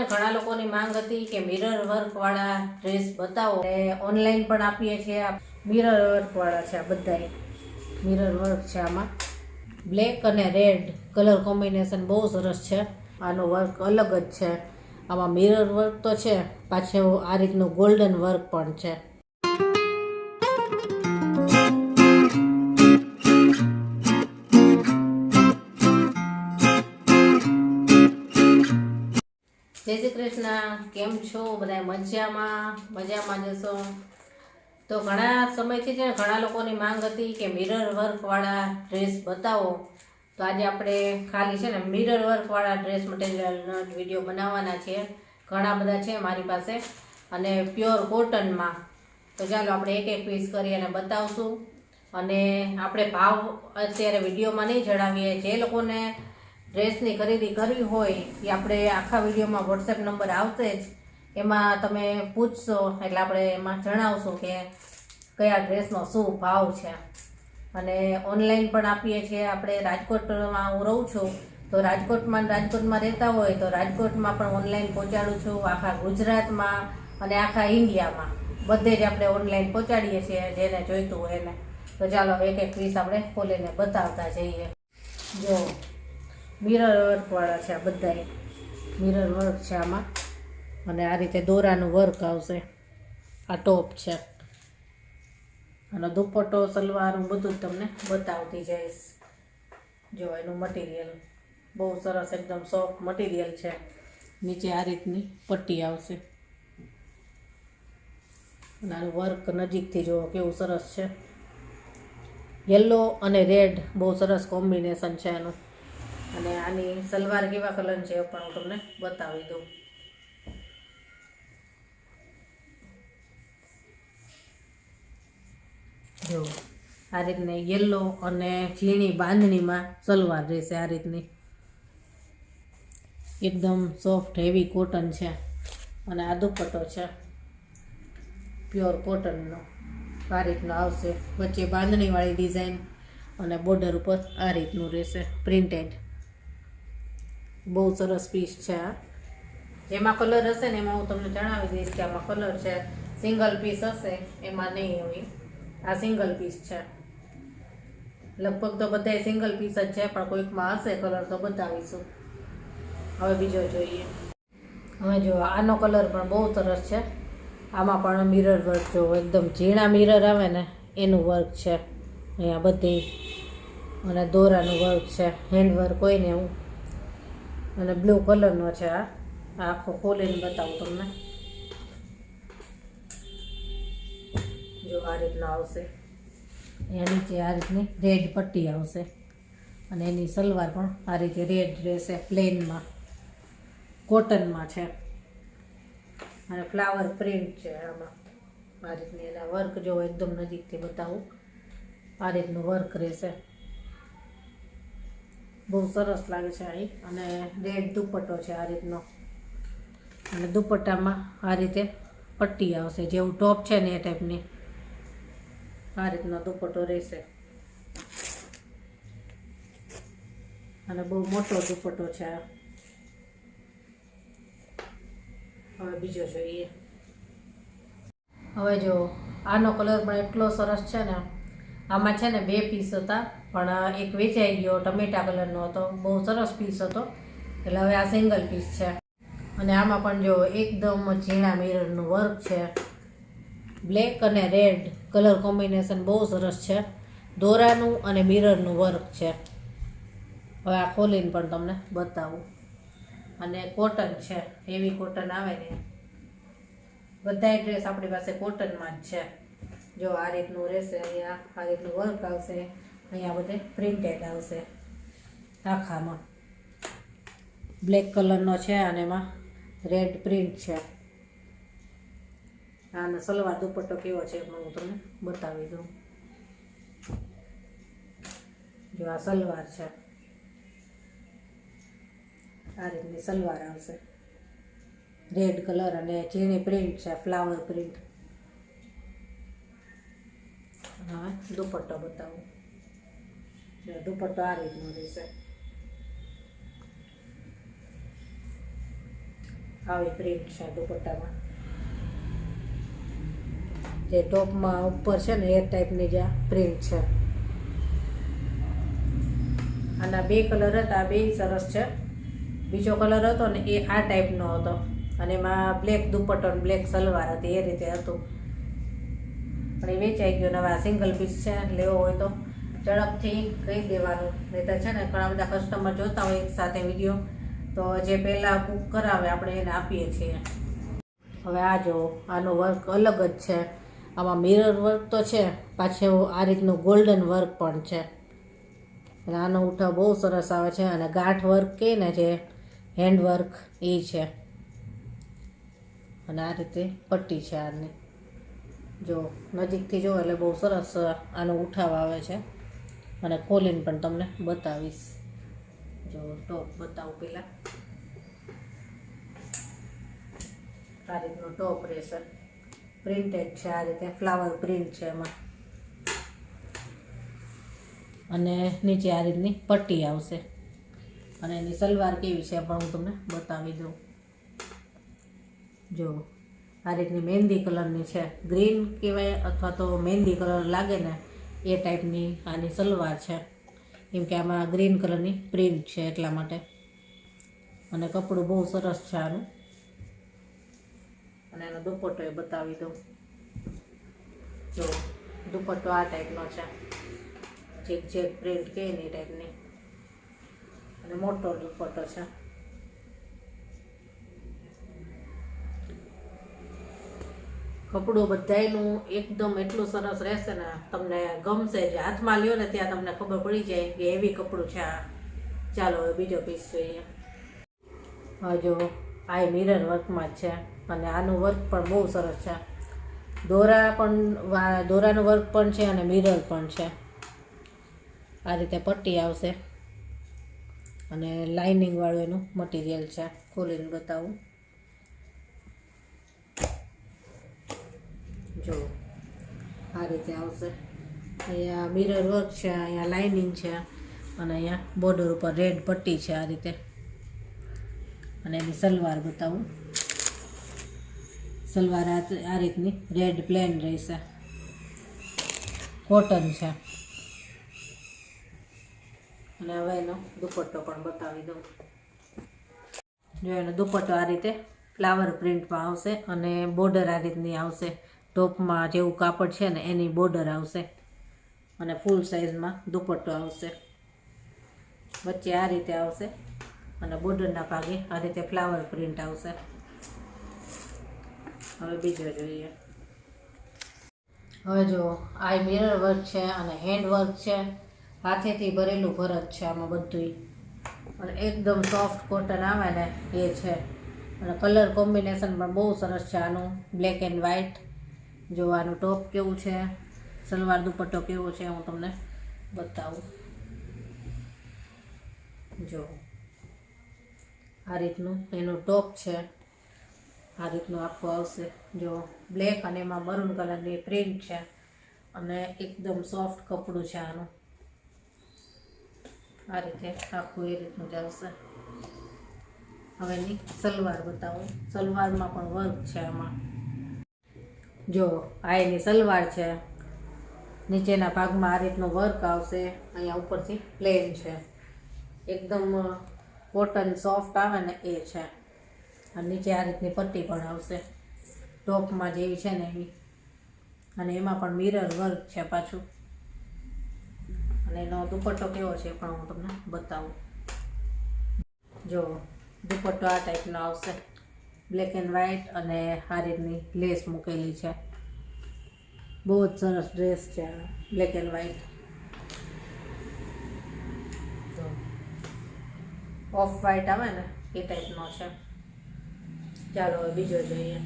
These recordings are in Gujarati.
ને ઘણા લોકોની માંગ હતી કે મિરર વર્ક વાળા ડ્રેસ બતાવો, ઓનલાઈન પણ આપીએ છીએ। મિરર વર્ક વાળા છે, આ બધા મિરર વર્ક છે। આમાં બ્લેક અને રેડ કલર કોમ્બિનેશન બહુ સરસ છે। આનો વર્ક અલગ જ છે। આમાં મિરર વર્ક તો છે, પાછળ આ રીતનું ગોલ્ડન વર્ક પણ છે। જય શ્રી કૃષ્ણ, કેમ છો બધા? મજામાં જશો તો। ઘણા સમયથી છે, ઘણા લોકોની માંગ હતી કે મિરર વર્ક વાળા ડ્રેસ બતાવો, તો આજે આપણે ખાલી છે ને મિરર વર્ક વાળા ડ્રેસ મટીરિયલનો વિડીયો બનાવવાના છીએ। ઘણા બધા છે મારી પાસે અને પ્યોર કોટનમાં। તો ચાલો આપણે એક એક પીસ કરી અને બતાવશું। અને આપણે ભાવ અત્યારે વિડીયોમાં નહીં જણાવીએ। જે લોકોને ડ્રેસની ખરીદી કરવી હોય એ આપણે આખા વિડીયોમાં વોટ્સએપ નંબર આવશે જ, એમાં તમે પૂછશો એટલે આપણે એમાં જણાવશું કે કયા ડ્રેસનો શું ભાવ છે। અને ઓનલાઈન પણ આપીએ છીએ આપણે। રાજકોટમાં હું રહું છું, તો રાજકોટમાં રહેતા હોય તો રાજકોટમાં પણ ઓનલાઈન પહોંચાડું છું। આખા ગુજરાતમાં અને આખા ઇન્ડિયામાં બધે જ આપણે ઓનલાઈન પહોંચાડીએ છીએ જેને જોઈતું હોય એને। તો ચાલો એક એક પીસ આપણે ખોલીને બતાવતા જઈએ। જો મિરર વર્ક વાળા છે, આ બધા મિરર વર્ક છે આમાં, અને આ રીતે દોરાનું વર્ક આવશે। આ ટોપ છે, અને દુપટ્ટો સલવારનું બધું જ તમને બતાવતી જઈશ। જો એનું મટીરિયલ બહુ સરસ, એકદમ સોફ્ટ મટીરિયલ છે। નીચે આ રીતની પટ્ટી આવશે, અને આનું વર્ક નજીકથી જુઓ કેવું સરસ છે। યલો અને રેડ બહુ સરસ કોમ્બિનેશન છે એનું। અને આની સલવાર કેવા કલર છે એ પણ હું તમને બતાવી દઉં। જો આ રીતની યલો અને ઝીણી બાંધણીમાં સલવાર રહેશે। આ રીતની એકદમ સોફ્ટ હેવી કોટન છે, અને આ દુપટ્ટો છે પ્યોર કોટનનો। આ રીતનો આવશે, વચ્ચે બાંધણીવાળી ડિઝાઇન અને બોર્ડર ઉપર આ રીતનું રહેશે પ્રિન્ટેડ। બહુ સરસ પીસ છે આ। જેમાં કલર હશે ને એમાં હું તમને જણાવી દઈશ કે આમાં કલર છે। સિંગલ પીસ હશે એમાં નહીં હોય। આ સિંગલ પીસ છે, લગભગ તો બધા સિંગલ પીસ જ છે, પણ કોઈકમાં હશે કલર તો બતાવીશું। હવે બીજો જોઈએ। હવે જો આનો કલર પણ બહુ સરસ છે। આમાં પણ મિરર વર્ક જો એકદમ ઝીણા મિરર આવે ને એનું વર્ક છે અહીંયા બધી, અને દોરાનું વર્ક છે, હેન્ડ વર્ક હોય ને એવું। અને બ્લુ કલરનો છે આ આખો ખોલીને બતાવું તમને। જો આ રીતના આવશે, એની નીચે આ રીતની રેડ પટ્ટી આવશે, અને એની સલવાર પણ આ રીતે રેડ રહેશે પ્લેનમાં, કોટનમાં છે, અને ફ્લાવર પ્રિન્ટ છે આમાં। આ રીતની એના વર્ક જો એકદમ નજીકથી બતાવું, આ રીતનું વર્ક રહેશે, બહુ સરસ લાગે છે અહીં। અને રેડ દુપટ્ટો છે આ રીતનો, અને દુપટ્ટામાં આ રીતે પટ્ટી આવશે, જેવું ટોપ છે ને એ ટાઈપની આ રીતનો દુપટ્ટો રહેશે। અને બહુ મોટો દુપટ્ટો છે આ। હવે બીજો જોઈએ। હવે જો આનો કલર પણ એટલો સરસ છે ને। આમાં છે ને 2 પીસ હતા, પણ એક વેચાઈ ગયો, ટમેટા કલરનો હતો, બહુ સરસ પીસ હતો, એટલે હવે આ સિંગલ પીસ છે। અને આમાં પણ જો એકદમ ઝીણા મિરરનું વર્ક છે। બ્લેક અને રેડ કલર કોમ્બિનેશન બહુ સરસ છે, દોરાનું અને મિરરનું વર્ક છે। હવે આ ખોલીને પણ તમને બતાવું। અને કોટન છે, હેવી કોટન આવે ને, બધા ડ્રેસ આપણી પાસે કોટનમાં જ છે। જો આ રીતનું રહેશે, અહીંયા આ રીતનું વર્ક આવશે, અહીંયા બધે પ્રિન્ટેડ આવશે આખામાં। બ્લેક કલરનો છે અને એમાં રેડ પ્રિન્ટ છે। આનો સલવાર દુપટ્ટો કેવો છે એમાં હું તમને બતાવી દઉં। જો આ સલવાર છે, આ રીતની સલવાર આવશે, રેડ કલર અને ઝીણી પ્રિન્ટ છે, ફ્લાવર પ્રિન્ટ। હવે દુપટ્ટો બતાવું। દુપટ્ટો આ રીતનો રહેશે, આવી પ્રિન્ટ છે દુપટ્ટામાં, જે ટોપમાં ઉપર છે ને એ ટાઈપની જે પ્રિન્ટ છે. આના 2 કલર હતા, 2 સરસ છે. બીજો કલર હતો ને એ આ ટાઈપનો હતો અને એમાં બ્લેક દુપટ્ટો અને બ્લેક સલવાર હતી, એ રીતે હતું. પણ એ વેચાઈ ગયો. નવા સિંગલ પીસ છે, લેવો હોય તો ઝડપથી કહી દેવાનું. નહીં તો છે ને ઘણા બધા કસ્ટમર જોતા હોય એક સાથે વિડીયો, તો જે પહેલાં બુક કરાવે આપણે એને આપીએ છીએ. હવે આ જો આનું વર્ક અલગ જ છે. આમાં મિરર વર્ક તો છે, પાછું આ રીતનું ગોલ્ડન વર્ક પણ છે. અને આનો ઉઠાવ બહુ સરસ આવે છે. અને ગાંઠ વર્ક કહે ને જે હેન્ડવર્ક એ છે. અને આ રીતે પટ્ટી છે આની, જો નજીકથી જો એટલે બહુ સરસ આનો ઉઠાવ આવે છે. અને ખોલીને પણ તમને બતાવીશ. જો ટોપ બતાવું પહેલાં. આ રીતનો ટોપ રહેશે, પ્રિન્ટેડ છે, આ રીતે ફ્લાવર પ્રિન્ટ છે એમાં. અને નીચે આ રીતની પટ્ટી આવશે. અને એની સલવાર કેવી છે પણ હું તમને બતાવી દઉં. જો આ રીતની મહેંદી કલરની છે, ગ્રીન કહેવાય અથવા તો મહેંદી કલર લાગે ને એ ટાઈપની આની સલવાર છે. કેમ કે આમાં ગ્રીન કલરની પ્રિન્ટ છે એટલા માટે. અને કપડું બહુ સરસ છે આનું. અને એનો દુપટ્ટો એ બતાવી દઉં. જો દુપટ્ટો આ ટાઈપનો છે, જે પ્રિન્ટ કહે ને એ ટાઈપની. અને મોટો દુપટ્ટો છે. કપડું બધાયનું એકદમ એટલું સરસ રહેશે ને, તમને ગમશે. જે હાથમાં લ્યો ને ત્યાં તમને ખબર પડી જાય કે એવી કપડું છે આ. ચાલો હવે બીજો પીસ જોઈએ. હા જો આ મિરર વર્કમાં જ છે. અને આનું વર્ક પણ બહુ સરસ છે. દોરાનું વર્ક પણ છે અને મિરર પણ છે. આ રીતે પટ્ટી આવશે અને લાઇનિંગ વાળું એનું મટીરિયલ છે. ખોલીને બતાવું. જો આ રીતે આવશે. અહીંયા મિરર વર્ક છે, અહીંયા લાઇનિંગ છે અને અહીંયા બોર્ડર ઉપર રેડ પટ્ટી છે આ રીતે. અને એની સલવાર બતાવું. સલવાર આ રીતની રેડ પ્લેન રહેશે, કોટન છે. અને હવે એનો દુપટ્ટો પણ બતાવી દઉં. જો એનો દુપટ્ટો આ રીતે ફ્લાવર પ્રિન્ટમાં આવશે અને બોર્ડર આ રીતની આવશે. ટોપમાં જેવું કાપડ છે ને એની બોર્ડર આવશે. અને ફૂલ સાઇઝમાં દુપટ્ટો આવશે. વચ્ચે આ રીતે આવશે અને બોર્ડરના ભાગે આ રીતે ફ્લાવર પ્રિન્ટ આવશે. હવે બીજો જોઈએ. હવે જો આ મિરર વર્ક છે અને હેન્ડ વર્ક છે. હાથેથી ભરેલું ભરત છે આમાં બધું. અને એકદમ સોફ્ટ કોટન આવે ને એ છે. અને કલર કોમ્બિનેશન પણ બહુ સરસ છે આનું, બ્લેક એન્ડ વ્હાઇટ. જો આનું ટોપ કેવું છે, સલવાર દુપટ્ટો કેવો છે હું તમને બતાવું. જો આ રીતનું એનું ટોપ છે. આ રીતનું આખું આવશે. જો બ્લેક અને એમાં મરૂન કલરની પ્રિન્ટ છે. અને એકદમ સોફ્ટ કપડું છે આનું. આ રીતે આખું એ રીતનું જ આવશે. હવે એની સલવાર બતાવું. સલવારમાં પણ વર્ક છે આમાં. જો આ એની સલવાર છે. નીચેના ભાગમાં આ રીતનું વર્ક આવશે. અહીંયા ઉપરથી પ્લેન છે. એકદમ કોટન સોફ્ટ આવે ને એ છે. અને નીચે આ રીતની પટ્ટી પણ આવશે ટોપમાં જેવી છે ને એવી. અને એમાં પણ મિરર વર્ક છે પાછું. અને એનો દુપટ્ટો કેવો છે પણ હું તમને બતાવું. જો દુપટ્ટો આ ટાઈપનો આવશે, બ્લેક એન્ડ વ્હાઇટ અને આ રીતની લેસ મૂકેલી છે. બહુ જ સરસ ડ્રેસ છે આ, black and white. Of white આવે ને એ ટાઈપનો છે. ચાલો હવે બીજો જોઈએ.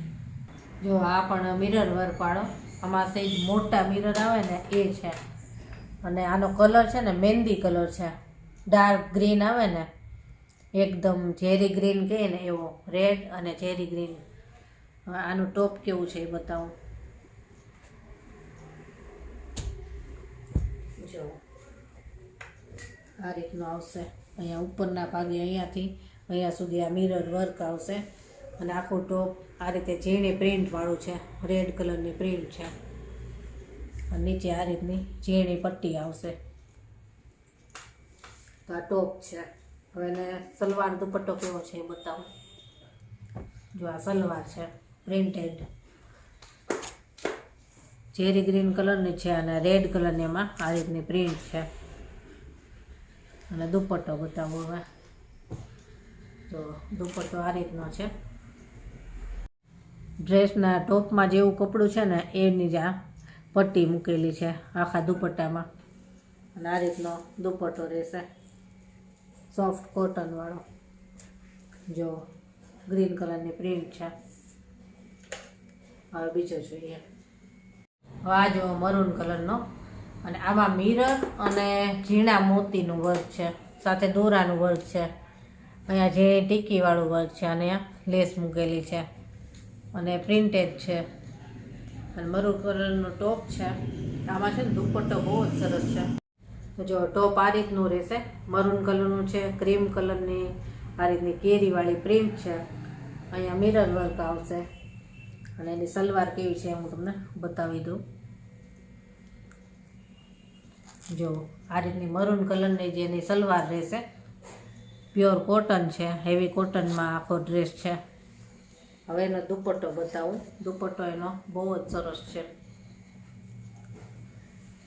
જો આ પણ મિરર વર્ક વાળો. આમાં સહેજ મોટા મિરર આવે ને એ છે. અને આનો કલર છે ને મહેંદી કલર છે. ડાર્ક ગ્રીન આવે ને, એકદમ ઝેરી ગ્રીન કહે ને એવો, રેડ અને ઝેરી ગ્રીન. આનું ટોપ કેવું છે એ બતાવું. જો આ રીતનું આવશે. અહીંયા ઉપરના ભાગે અહીંયાથી અહીંયા સુધી આ મિરર વર્ક આવશે. અને આખું ટોપ આ રીતે ઝીણી પ્રિન્ટવાળું છે, રેડ કલરની પ્રિન્ટ છે. અને નીચે આ રીતની ઝીણી પટ્ટી આવશે. તો આ ટોપ છે. હવે એને સલવાર દુપટ્ટો કેવો છે એ બતાવું. જો આ સલવાર છે પ્રિન્ટેડ, ચેરી ગ્રીન કલરની છે અને રેડ કલરની એમાં આ રીતની પ્રિન્ટ છે. અને દુપટ્ટો બતાવો હવે. તો દુપટ્ટો આ રીતનો છે. ડ્રેસના ટોપમાં જેવું કપડું છે ને એની જ આ પટ્ટી મૂકેલી છે આખા દુપટ્ટામાં. અને આ રીતનો દુપટ્ટો રહેશે, સોફ્ટ કોટનવાળો. જો ગ્રીન કલરની પ્રિન્ટ છે. હવે બીજો જોઈએ. હવે આ જો મરૂન કલરનો, અને આમાં મિરર અને ઝીણા મોતીનું વર્ક છે, સાથે દોરાનું વર્ક છે. અહીંયા જે ટીકીવાળું વર્ક છે અને અહીંયા લેસ મૂકેલી છે અને પ્રિન્ટેડ છે. અને મરૂન કલરનો ટોપ છે. આમાં છે ને દુપટ્ટો બહુ જ સરસ છે. તો જો ટોપ આ રીતનું રહેશે, મરૂન કલરનું છે, ક્રીમ કલરની આ રીતની કેરીવાળી પ્રિન્ટ છે. અહીંયા મિરર વર્ક આવશે. અને એની સલવાર કેવી છે હું તમને બતાવી દઉં. જો આ રીતની મરૂન કલરની જે એની સલવાર રહેશે, પ્યોર કોટન છે, હેવી કોટનમાં આખો ડ્રેસ છે. હવે એનો દુપટ્ટો બતાવું. દુપટ્ટો એનો બહુ જ સરસ છે.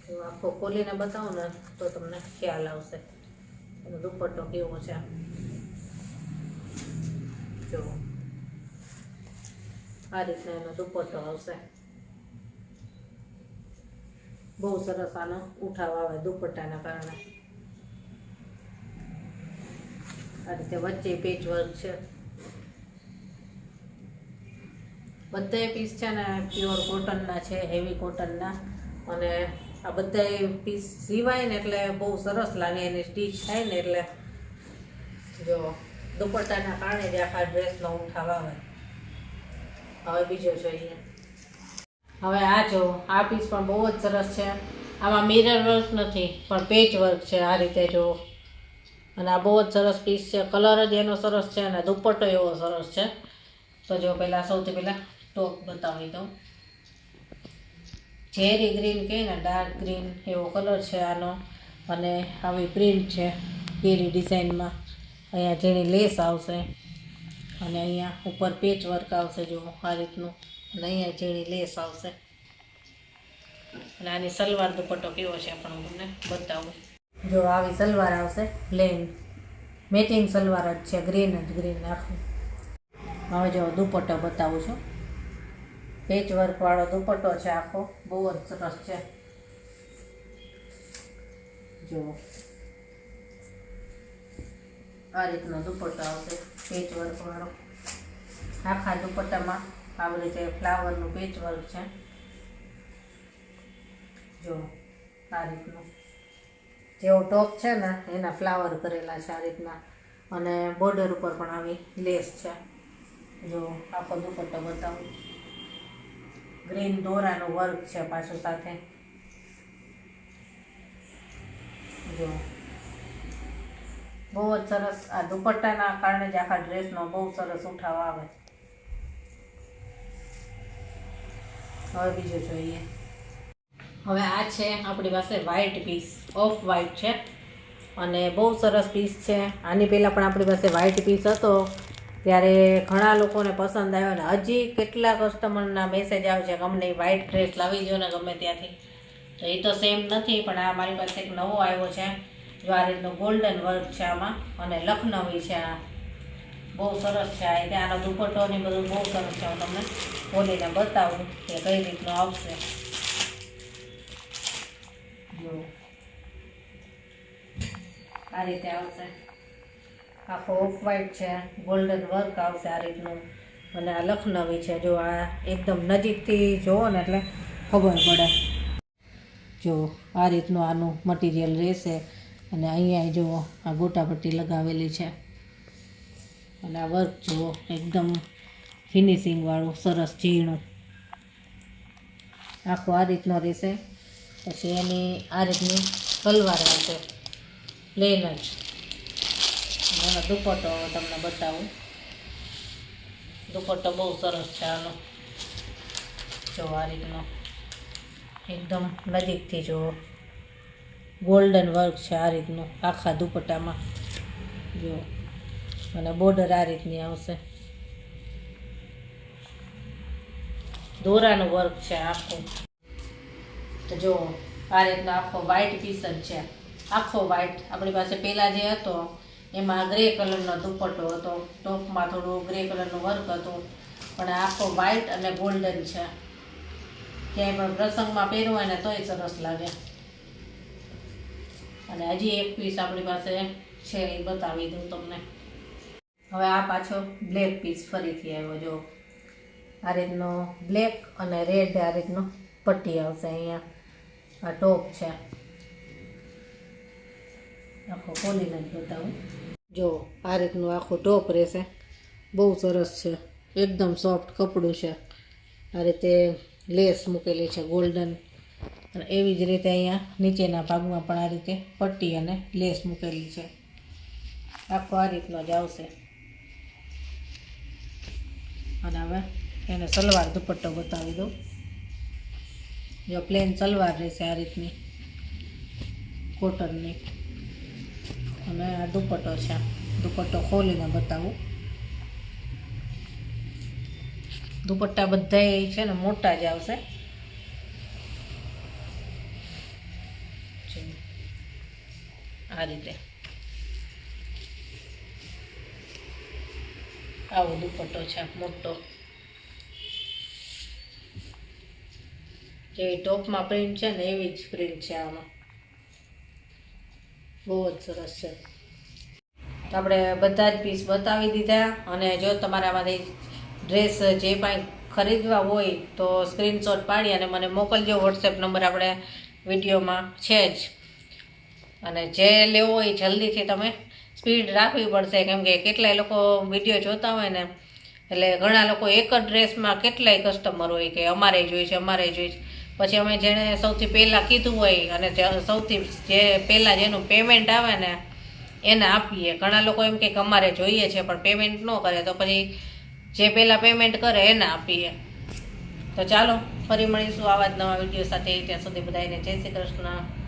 જો આખો ખોલીને બતાવું ને તો તમને ખ્યાલ આવશે એનો દુપટ્ટો કેવો છે. જો આ રીતનો એનો દુપટ્ટો આવશે. બહુ સરસ આનો ઉઠાવ આવે દુપટ્ટાના કારણે. આ રીતે વચ્ચે પેચ વર્ક છે. બધા પીસ છે ને પ્યોર કોટનના છે, હેવી કોટનના. અને આ બધા પીસ સીવાય ને એટલે બહુ સરસ લાગે, એની સ્ટીચ થાય ને એટલે જો દુપટ્ટાના કારણે જ આખા ડ્રેસનો ઉઠાવ આવે. હવે બીજો જોઈએ. હવે આ જો આ પીસ પણ બહુ જ સરસ છે. આમાં મિરર વર્ક નથી પણ પેચ વર્ક છે આ રીતે જો. અને આ બહુ જ સરસ પીસ છે. કલર જ એનો સરસ છે અને દુપટ્ટો એવો સરસ છે. તો જો પહેલાં સૌથી પહેલાં ટોપ બતાવી દઉં. ચેરી ગ્રીન કહે ને, ડાર્ક ગ્રીન એવો કલર છે આનો. અને આવી પ્રિન્ટ છે કેરી ડિઝાઇનમાં. અહીંયા જેની લેસ આવશે અને અહીંયા ઉપર પેચ વર્ક આવશે જો આ રીતનું. અને અહીંયા જેની લેસ આવશે. અને આની સલવાર દુપટ્ટો કેવો છે પણ હું તમને બતાવું. જો આવી સલવાર આવશે પ્લેન, મેચિંગ સલવાર જ છે, ગ્રીન જ ગ્રીન આખું. હવે જો દુપટ્ટો બતાવું છું. પેચ વર્કવાળો દુપટ્ટો છે આખો, બહુ જ સરસ છે. જો આ રીતનો દુપટ્ટો આવશે પેચ વર્કવાળો. આખા દુપટ્ટામાં આવી રીતે ફ્લાવરનું પેચ વર્ક છે. જો આ રીતનું જેવો ટોપ છે ને એના ફ્લાવર કરેલા છે આ રીતના. અને બોર્ડર ઉપર પણ આવી લેસ છે. જો આખો દુપટ્ટો બતાવું. ગ્રીન દોરાનું વર્ક છે પાછું સાથે. જો બહુ જ સરસ. આ દુપટ્ટાના કારણે જ આખા ડ્રેસનો બહુ સરસ ઉઠાવ આવે. હવે બીજું જોઈએ. હવે આ છે આપણી પાસે વ્હાઈટ પીસ, ઓફ વ્હાઈટ છે અને બહુ સરસ પીસ છે. આની પહેલાં પણ આપણી પાસે વ્હાઈટ પીસ હતો ત્યારે ઘણા લોકોને પસંદ આવ્યો ને હજી કેટલા કસ્ટમરના મેસેજ આવે છે કે અમને વ્હાઈટ ડ્રેસ લાવી દો ને ગમે ત્યાંથી. તો એ તો સેમ નથી પણ આ મારી પાસે એક નવો આવ્યો છે. જો આ રીતનું ગોલ્ડન વર્ક છે આમાં અને લખનવી છે. આ બહુ સરસ છે. આ રીતે આનો દુપટ્ટો ને બધું બહુ સરસ છે. હું તમને ખોલીને બતાવું કે કઈ રીતનું આવશે. જો આ રીતે આવશે. આખો ઓફ વ્હાઈટ છે, ગોલ્ડન વર્ક આવશે આ રીતનું. અને આ લખનવી છે. જો આ એકદમ નજીકથી જુઓ ને એટલે ખબર પડે. જો આ રીતનું આનું મટીરિયલ રહેશે. અને અહીંયા જુઓ આ ગોટાપટ્ટી લગાવેલી છે. અને આ વર્ક જુઓ એકદમ ફિનિશિંગવાળું સરસ ઝીણું. આખું આ રીતનો રહેશે. પછી એની આ રીતની સલવાર આવશે પ્લેન જ. એનો દુપટ્ટો તમને બતાવું. દુપટ્ટો બહુ સરસ છે આનો, જો આ રીતનો એકદમ નજીકથી જુઓ, ગોલ્ડન વર્ક છે આ રીતનું આખા દુપટ્ટામાં જો, અને બોર્ડર આ રીતની આવશે, દોરાનું વર્ક છે આખું. તો જો આ રીતનો આખો વ્હાઈટ પીસ જ છે, આખો વ્હાઈટ. આપણી પાસે પહેલાં જે હતો એમાં ગ્રે કલરનો દુપટ્ટો હતો, ટોપમાં થોડું ગ્રે કલરનું વર્ક હતું, પણ આખો વ્હાઈટ અને ગોલ્ડન છે. ક્યાંય પણ પ્રસંગમાં પહેરવું હોય ને તોય સરસ લાગે. અને હજી એક પીસ આપણી પાસે છે એ બતાવી દઉં તમને. હવે આ પાછો બ્લેક પીસ ફરીથી આવ્યો, જો આ રીતનો બ્લેક અને રેડ આ રીતનો પટ્ટી આવશે અહીંયા. આ ટોપ છે, આખો ખોલીને જ બતાવું. જો આ રીતનું આખું ટોપ રહેશે, બહુ સરસ છે, એકદમ સોફ્ટ કપડું છે. આ રીતે લેસ મૂકેલી છે ગોલ્ડન, અને એવી જ રીતે અહીંયા નીચેના ભાગમાં પણ આ રીતે પટ્ટી અને લેસ મૂકેલી છે. આખો આ રીતનો જ આવશે. અને હવે એને સલવાર દુપટ્ટો બતાવી દઉં. જો પ્લેન સલવાર રહેશે આ રીતની કોટનની, અને આ દુપટ્ટો છે. દુપટ્ટો ખોલીને બતાવું. દુપટ્ટા બધા છે ને મોટા જ આવશે. આ રીતે આવો દુપટ્ટો છે મોટો, જેવી ટોપમાં પ્રિન્ટ છે ને એવી જ પ્રિન્ટ છે આમાં, બહુ જ સરસ છે. તો આપણે બધા જ પીસ બતાવી દીધા. અને જો તમારામાંથી ડ્રેસ જે કાંઈ ખરીદવા હોય તો સ્ક્રીનશોટ પાડી અને મને મોકલજો. વોટ્સએપ નંબર આપણે વિડીયોમાં છે જ. અને જે લેવો હોય જલ્દીથી તમે સ્પીડ રાખવી પડશે, કેમ કે કેટલાય લોકો વિડીયો જોતા હોય ને, એટલે ઘણા લોકો એક જ ડ્રેસમાં કેટલાય કસ્ટમર હોય કે અમારે જોઈએ છે, અમારે જોઈએ છે. પછી અમે જેણે સૌથી પહેલાં કીધું હોય અને સૌથી જે પહેલાં જેનું પેમેન્ટ આવે ને એને આપીએ. ઘણા લોકો એમ કે અમારે જોઈએ છે પણ પેમેન્ટ ન કરે, તો પછી જે પહેલાં પેમેન્ટ કરે એને આપીએ. તો ચાલો ફરી મળીશું આવા જ નવા વિડીયો સાથે. ત્યાં સુધી બધાને જય શ્રી કૃષ્ણ.